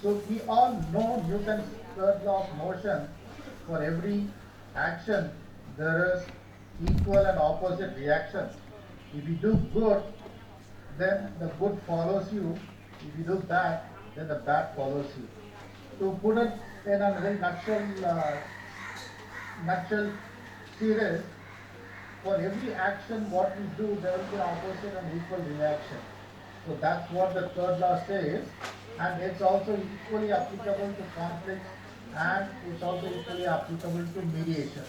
So we all know Newton's third law of motion. For every action, there is equal and opposite reaction. If you do good, then the good follows you. If you do bad, then the bad follows you. To put it in a very nutshell series, for every action what we do, there will be an opposite and equal reaction. So that's what the third law says, and it's also equally applicable to conflicts, and it's also equally applicable to mediation.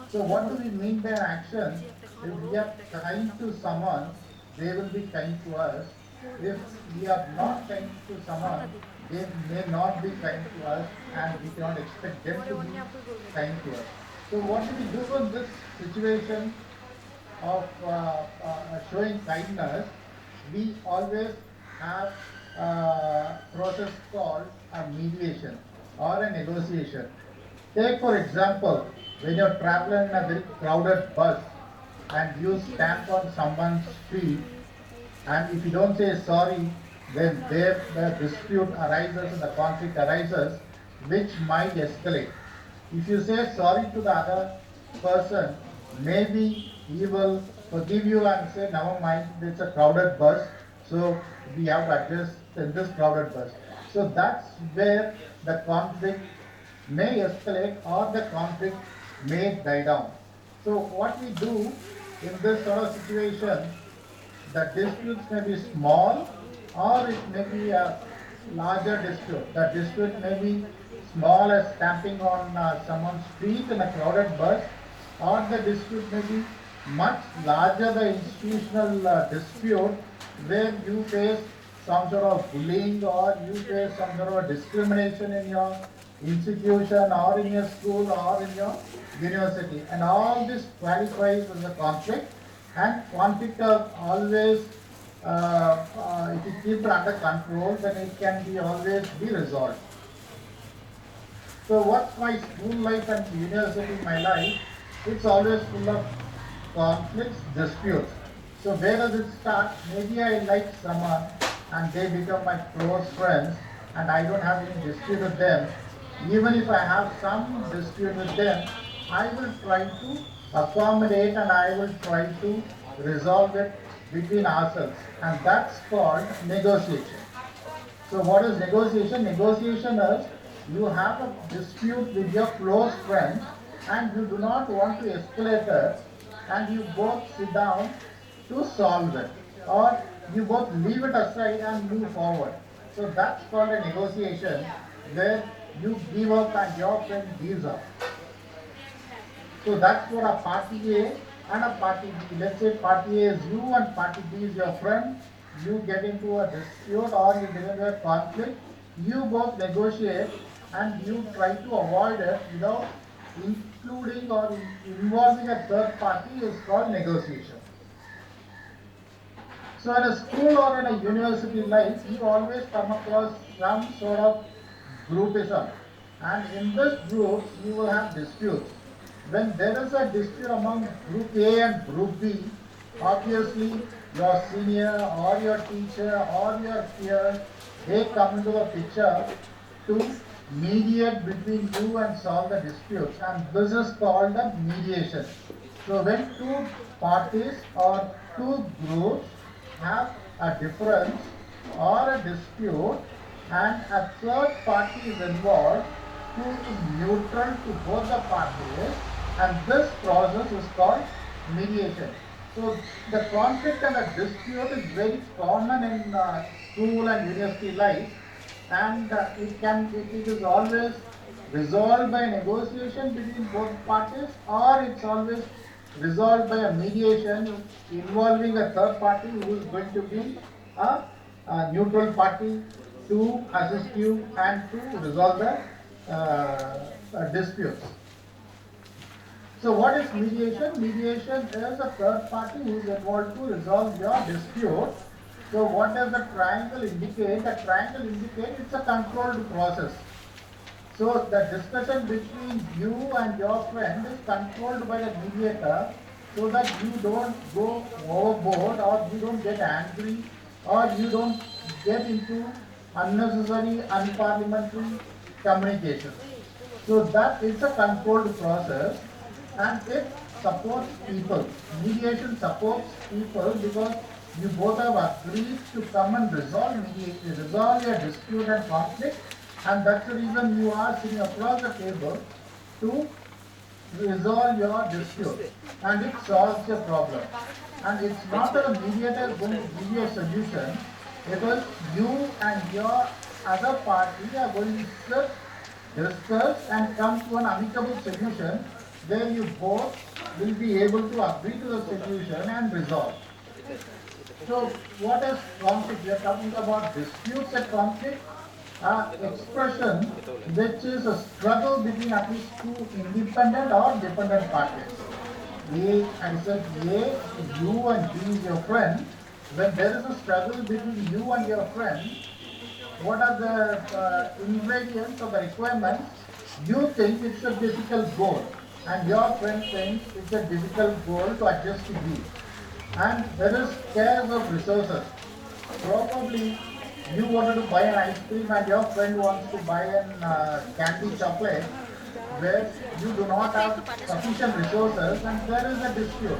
So what do we mean by action? If we are kind to someone, they will be kind to us. If we are not kind to someone, they may not be kind to us, and we cannot expect them to be kind to us. So what do we do in this situation of showing kindness? We always have a process called a mediation or a negotiation. Take for example, when you're traveling in a very crowded bus and you stamp on someone's feet, and if you don't say sorry, then there the dispute arises and the conflict arises, which might escalate. If you say sorry to the other person, maybe he will forgive you and say, never mind, it's a crowded bus, so we have to adjust in this crowded bus. So that's where the conflict may escalate or the conflict may die down. So what we do in this sort of situation, the disputes may be small or it may be a larger dispute. The dispute may be small as stamping on someone's feet in a crowded bus, or the dispute may be much larger, the institutional dispute where you face some sort of bullying or you face some sort of discrimination in your institution or in your school or in your university, and all this qualifies as a conflict. And conflict are always if you keep it under control, then it can be always be resolved. So what's my school life and university, my life? It's always full of conflicts, disputes. So where does it start? Maybe I like someone and they become my close friends and I don't have any dispute with them. Even if I have some dispute with them, I will try to accommodate and I will try to resolve it between ourselves, and that's called negotiation. So what is negotiation? Negotiation is you have a dispute with your close friend and you do not want to escalate it, and you both sit down to solve it, or you both leave it aside and move forward. So that's called a negotiation where you give up and your friend gives up. So that's what a party A and a party B. Let's say party A is you and party B is your friend. You get into a dispute or you get into a conflict. You both negotiate and you try to avoid it without including or involving a third party is called negotiation. So in a school or in a university life, you always come across some sort of groupism. And in this group, you will have disputes. When there is a dispute among group A and group B, obviously your senior or your teacher or your peer, they come into the picture to mediate between you and solve the disputes. And this is called a mediation. So when two parties or two groups have a difference or a dispute and a third party is involved who is neutral to both the parties, and this process is called mediation. So the conflict and the dispute is very common in school and university life, and it is always resolved by negotiation between both parties, or it's always resolved by a mediation involving a third party who is going to be a neutral party to assist you and to resolve the disputes. So what is mediation? Mediation is a third party who is involved to resolve your dispute. So what does the triangle indicate? The triangle indicates it's a controlled process. So the discussion between you and your friend is controlled by the mediator, so that you don't go overboard or you don't get angry or you don't get into unnecessary, unparliamentary communication. So that is a controlled process and it supports people. Mediation supports people because you both have agreed to come and resolve your dispute and conflict, and that's the reason you are sitting across the table to resolve your dispute and it solves your problem. And it's not that a mediator is going to give you a solution, because you and your other party are going to sit, discuss and come to an amicable solution where you both will be able to agree to the solution and resolve. So what is conflict? We are talking about disputes and conflict, expression which is a struggle between at least two independent or dependent parties. A, I said A, you and B is your friend. When there is a struggle between you and your friend, what are the ingredients or the requirements? You think it's a difficult goal, and your friend thinks it's a difficult goal to adjust to B. And there is scarce of resources. Probably you wanted to buy an ice cream and your friend wants to buy an candy chocolate, where you do not have sufficient resources and there is a dispute.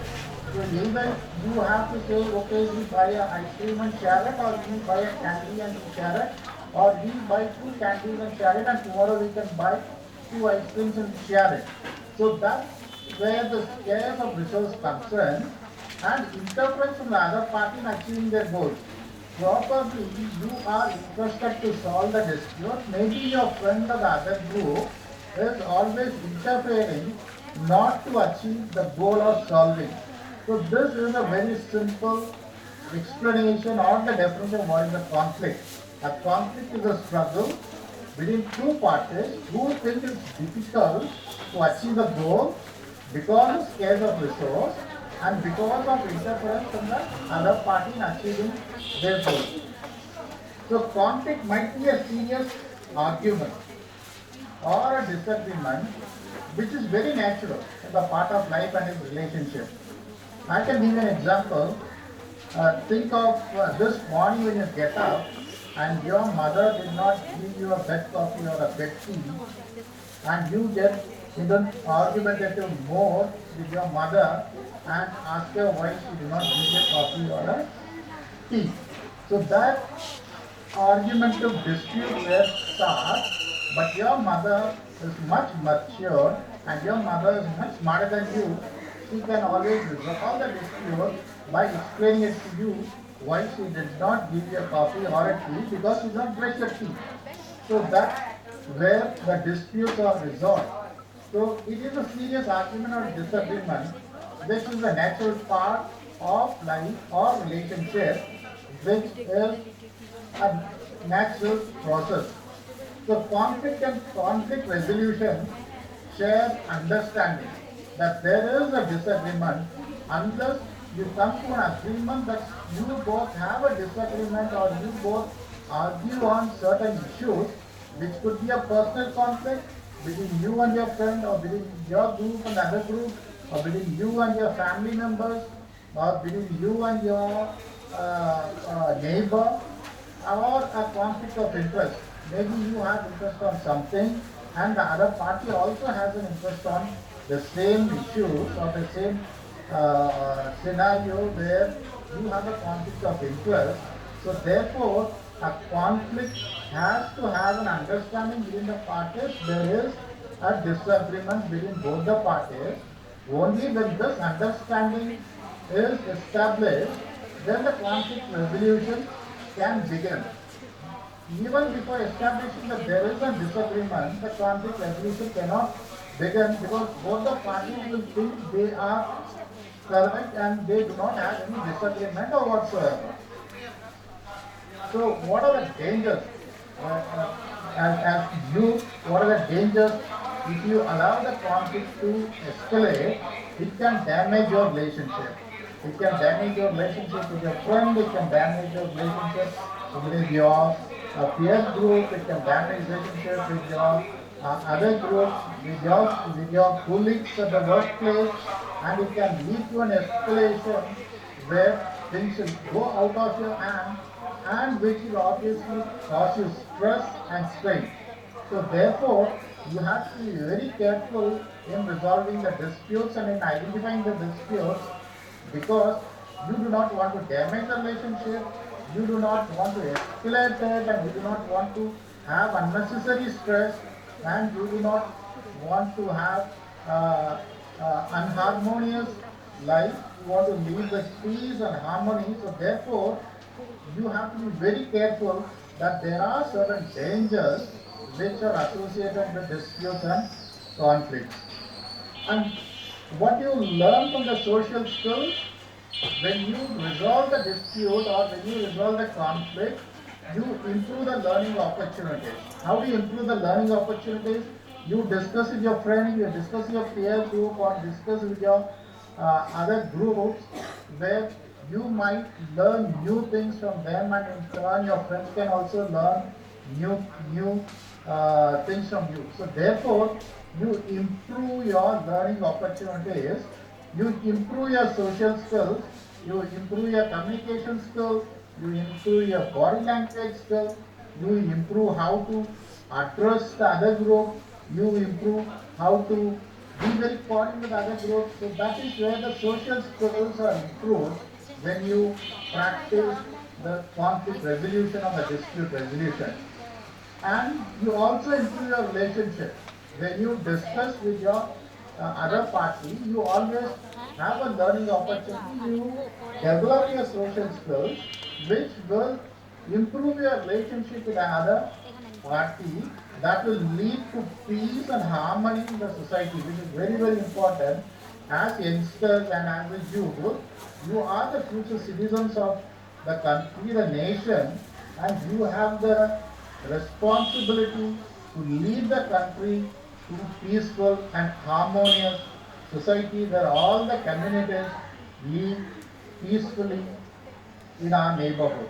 So either you have to say, okay, we buy an ice cream and share it, or we buy a candy and share it, or we buy two candies and share it, and tomorrow we can buy two ice creams and share it. So that's where the scarce of resource comes in, and interference from the other party in achieving their goals. Probably you are interested to solve the dispute, maybe your friend or the other group is always interfering not to achieve the goal of solving. So this is a very simple explanation or the definition of what is a conflict. A conflict is a struggle between two parties who think it's difficult to achieve the goal because of scarce of resource and because of interference from the other party in achieving their goal. So conflict might be a serious argument or a disagreement which is very natural in the part of life and its relationship. I can give an example. Think of this morning when you get up and your mother did not give you a bed coffee or a bed tea, and you get into an argumentative mode with your mother and ask her why she did not give you coffee or a tea. So that argumentative dispute where starts, but your mother is much mature and your mother is much smarter than you. She can always resolve the dispute by explaining it to you why she did not give you a coffee or a tea, because she did not brush your teeth. So that's where the disputes are resolved. So it is a serious argument or disagreement which is a natural part of life or relationship, which is a natural process. So conflict and conflict resolution share understanding that there is a disagreement unless you come to an agreement that you both have a disagreement or you both argue on certain issues, which could be a personal conflict between you and your friend, or between your group and other group, or between you and your family members, or between you and your neighbor, or a conflict of interest. Maybe you have interest on something and the other party also has an interest on the same issues or the same scenario where you have a conflict of interest. So therefore, a conflict has to have an understanding between the parties. There is a disagreement between both the parties. Only when this understanding is established, then the conflict resolution can begin. Even before establishing that there is a disagreement, the conflict resolution cannot begin, because both the parties will think they are correct and they do not have any disagreement or whatsoever. So what are the dangers? As youth, what are the dangers if you allow the conflict to escalate? It can damage your relationship. It can damage your relationship with your friend. It can damage your relationship with your peer group. It can damage relationship with your other groups, with your colleagues at the workplace, and it can lead to an escalation where things will go out of your hand and which will obviously cause you stress and strain. So therefore, you have to be very careful in resolving the disputes and in identifying the disputes, because you do not want to damage the relationship, you do not want to escalate it, and you do not want to have unnecessary stress, and you do not want to have unharmonious life. You want to live with peace and harmony. So therefore, you have to be very careful that there are certain dangers which are associated with disputes and conflicts. And what you learn from the social skills, when you resolve the dispute or when you resolve the conflict, you improve the learning opportunities. How do you improve the learning opportunities? You discuss with your friend, you discuss with your peer group, or discuss with your other groups, where you might learn new things from them, and in turn your friends can also learn new things from you. So therefore, you improve your learning opportunities, you improve your social skills, you improve your communication skills, you improve your body language skills, you improve how to address the other group, you improve how to be very coordinated with other groups. So that is where the social skills are improved when you practice the conflict resolution or the dispute resolution. And you also improve your relationship. When you discuss with your other party, you always have a learning opportunity. You develop your social skills, which will improve your relationship with another party, that will lead to peace and harmony in the society, which is very, very important. As youngsters and as a youth, you are the future citizens of the country, the nation, and you have the responsibility to lead the country to peaceful and harmonious society where all the communities live peacefully in our neighborhood.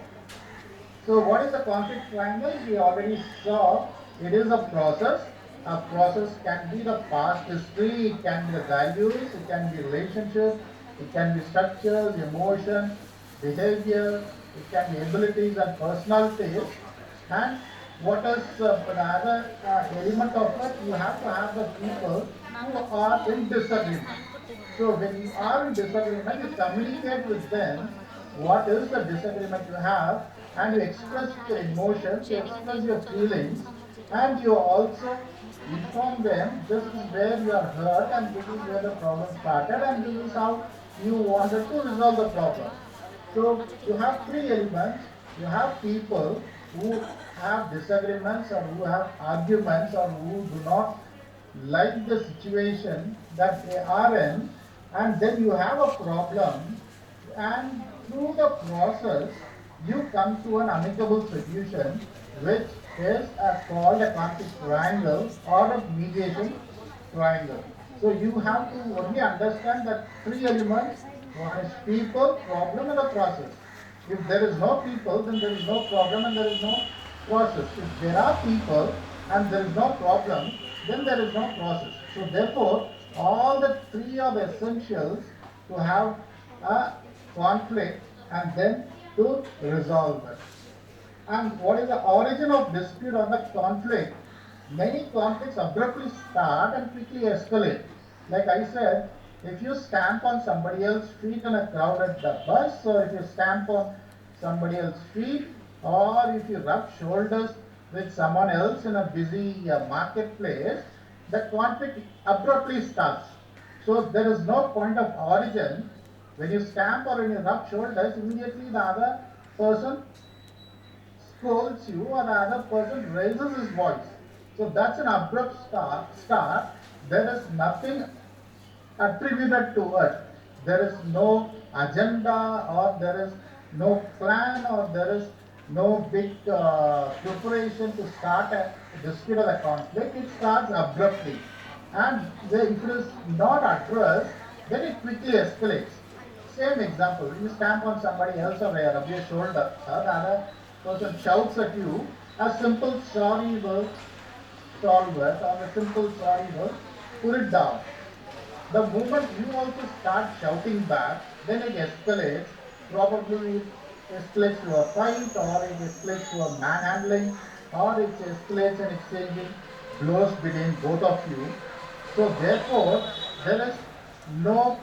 So what is the conflict triangle? We already saw it is a process. A process can be the past history, it can be the values, it can be relationships, it can be structures, emotions, behavior, it can be abilities and personalities. And what is the other element of it? You have to have the people who are in disagreement. So when you are in disagreement, you communicate with them what is the disagreement you have, and you express your emotions, you express your feelings, and you also inform them this is where you are hurt and this is where the problem started and this is how you wanted to resolve the problem. So you have three elements. You have people who have disagreements or who have arguments or who do not like the situation that they are in, and then you have a problem, and through the process you come to an amicable solution, which is called a conflict triangle or a mediation triangle. So you have to only understand that three elements: one is people, problem, and a process. If there is no people, then there is no problem and there is no process. If there are people and there is no problem, then there is no process. So therefore, all the three are the essentials to have a conflict and then to resolve it. And what is the origin of dispute or the conflict? Many conflicts abruptly start and quickly escalate. Like I said, if you stamp on somebody else's feet in a crowded bus, or if you stamp on somebody else's feet, or if you rub shoulders with someone else in a busy marketplace, the conflict abruptly starts. So there is no point of origin. When you stamp or when you rub shoulders, immediately the other person scolds you or the other person raises his voice. So that's an abrupt start. There is nothing attributed to it. There is no agenda, or there is no plan, or there is no big preparation to start a dispute or a conflict. It starts abruptly. And if it is not addressed, then it quickly escalates. Same example, you stamp on somebody else or rub your shoulder, the other person shouts at you, a simple sorry will solve it, or a simple sorry will put it down. The moment you also start shouting back, then it escalates. Probably escalates to a fight, or it escalates to a manhandling, or it escalates and exchanging blows between both of you. So therefore, there is no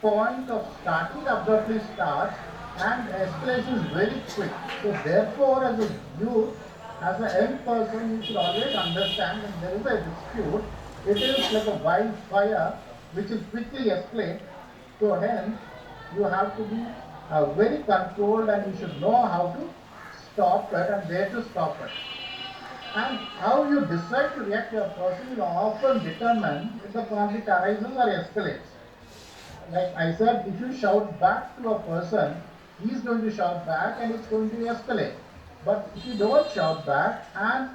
point of starting abruptly starts, and escalation is very quick. So therefore, as a youth, as a young person, you should always understand when there is a dispute, it is like a wildfire which will quickly escalate. So hence, you have to be very controlled, and you should know how to stop it and where to stop it. And how you decide to react to a person will often determine if the conflict arises or escalates. Like I said, if you shout back to a person, he's going to shout back and it's going to escalate. But if you don't shout back and